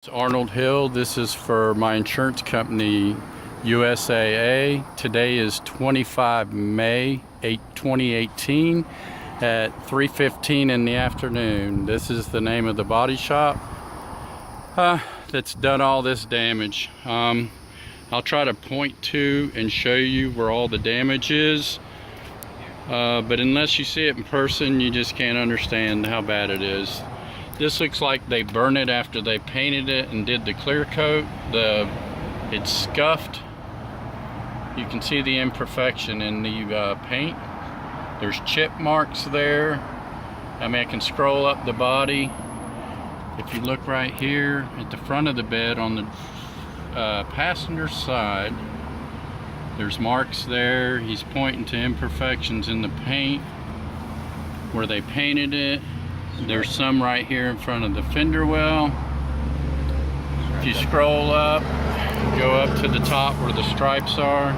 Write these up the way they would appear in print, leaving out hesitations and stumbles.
It's Arnold Hill. This is for my insurance company, USAA. Today is 25 May 2018 at 3:15 in the afternoon. This is the name of the body shop that's done all this damage. I'll try to point to and show you where all the damage is, but unless you see it in person, you just can't understand how bad it is. This looks like they burned it after they painted it and did the clear coat. It's scuffed. You can see the imperfection in the paint. There's chip marks there. I mean, I can scroll up the body. If you look right here at the front of the bed on the passenger side, there's marks there. He's pointing to imperfections in the paint where they painted it. There's some right here in front of the fender well. If you scroll up, go up to the top where the stripes are.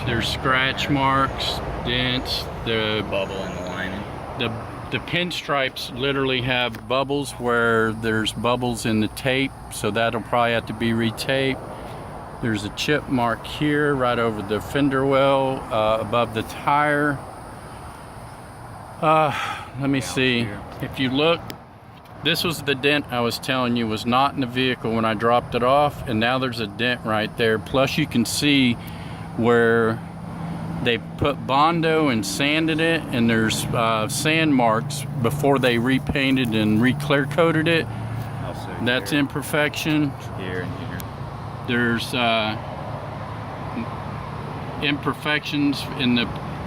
There's scratch marks, dents, the bubble in the lining. The pinstripes literally have bubbles where there's bubbles in the tape, so that'll probably have to be retaped. There's a chip mark here right over the fender well, above the tire. Let me see. If you look, this was the dent I was telling you was not in the vehicle when I dropped it off, and now there's a dent right there. Plus you can see where they put Bondo and sanded it, and there's sand marks before they repainted and re-clear coated it. That's imperfection. Here and here. There's imperfections in the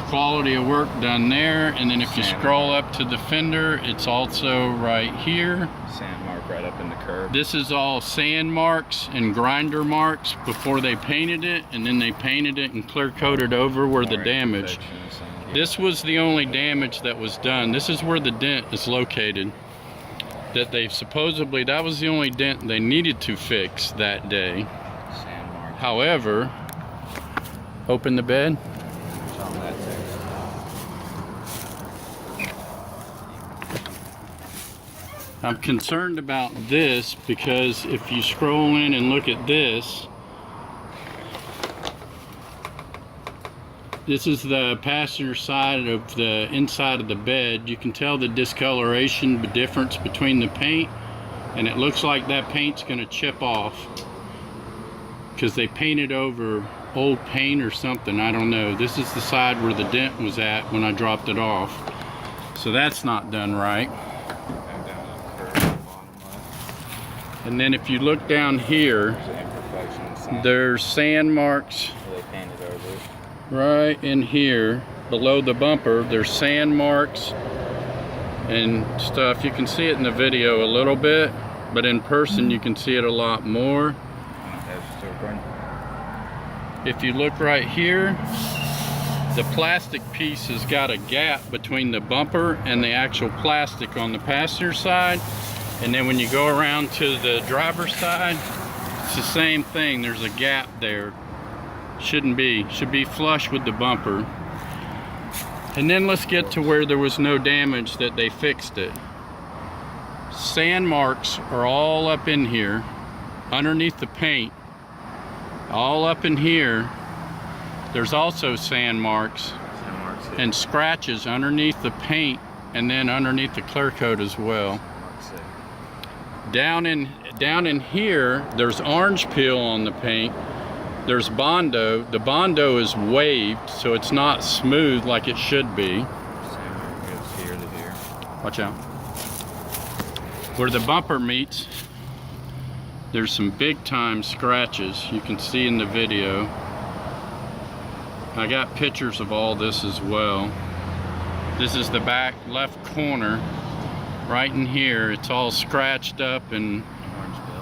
quality of work done there, and then if you scroll up to the fender, it's also right here. Sand mark right up in the curb. This is all sand marks and grinder marks before they painted it, and then they painted it and clear coated over where the damage. This was the only damage that was done. This is where the dent is located. That they supposedly, that was the only dent they needed to fix that day. Sand mark. However, open the bed. I'm concerned about this because if you scroll in and look at this, this is the passenger side of the inside of the bed. You can tell the discoloration, the difference between the paint, and it looks like that paint's going to chip off because they painted over old paint or something. I don't know. This is the side where the dent was at when I dropped it off, so that's not done right. And then if you look down here, there's sand marks right in here below the bumper. There's sand marks and stuff. You can see it in the video a little bit, but in person you can see it a lot more. If you look right here, the plastic piece has got a gap between the bumper and the actual plastic on the passenger side. And then when you go around to the driver's side, it's the same thing. There's a gap there. Should be flush with the bumper. And then let's get to where there was no damage that they fixed it. Sand marks are all up in here, underneath the paint. All up in here. There's also sand marks and scratches underneath the paint and then underneath the clear coat as well. Down in here, there's orange peel on the paint. There's Bondo. The Bondo is waved, so it's not smooth like it should be. Watch out. Where the bumper meets, there's some big time scratches. You can see in the video. I got pictures of all this as well. This is the back left corner. Right in here, it's all scratched up and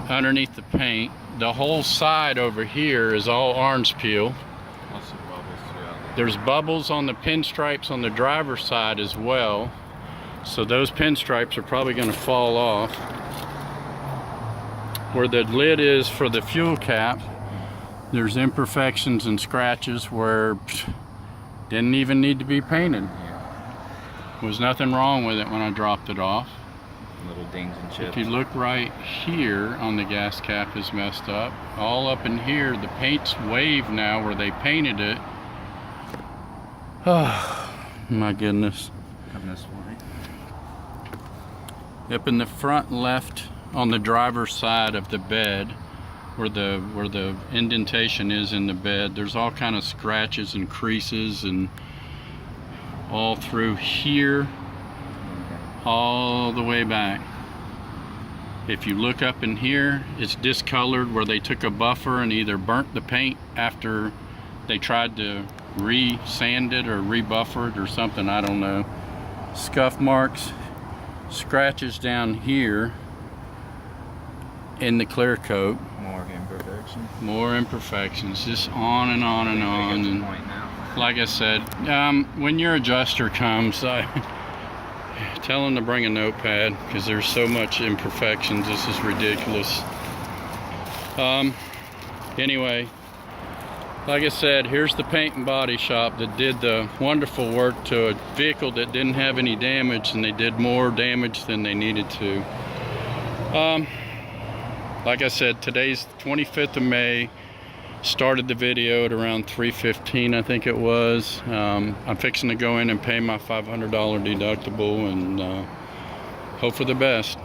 underneath the paint. The whole side over here is all orange peel. There's bubbles on the pinstripes on the driver's side as well. So those pinstripes are probably going to fall off. Where the lid is for the fuel cap, there's imperfections and scratches where didn't even need to be painted. There was nothing wrong with it when I dropped it off. Little dings and chips. If you look right here on the gas cap is messed up. All up in here, the paint's waved now where they painted it. Oh, my goodness. Come this way. Up in the front left on the driver's side of the bed, where the indentation is in the bed, there's all kind of scratches and creases, and all through here, all the way back. If you look up in here, it's discolored where they took a buffer and either burnt the paint after they tried to re-sand it or re-buffer it or something, I don't know. Scuff marks, scratches down here in the clear coat. More imperfections. More imperfections, just on and on and on. And Point now. like I said, when your adjuster comes, tell him to bring a notepad because there's so much imperfections. This is ridiculous. Anyway, like I said, here's the paint and body shop that did the wonderful work to a vehicle that didn't have any damage, and they did more damage than they needed to. Like I said, today's the 25th of May. Started the video at around 3:15, I think it was. I'm fixing to go in and pay my $500 deductible and hope for the best.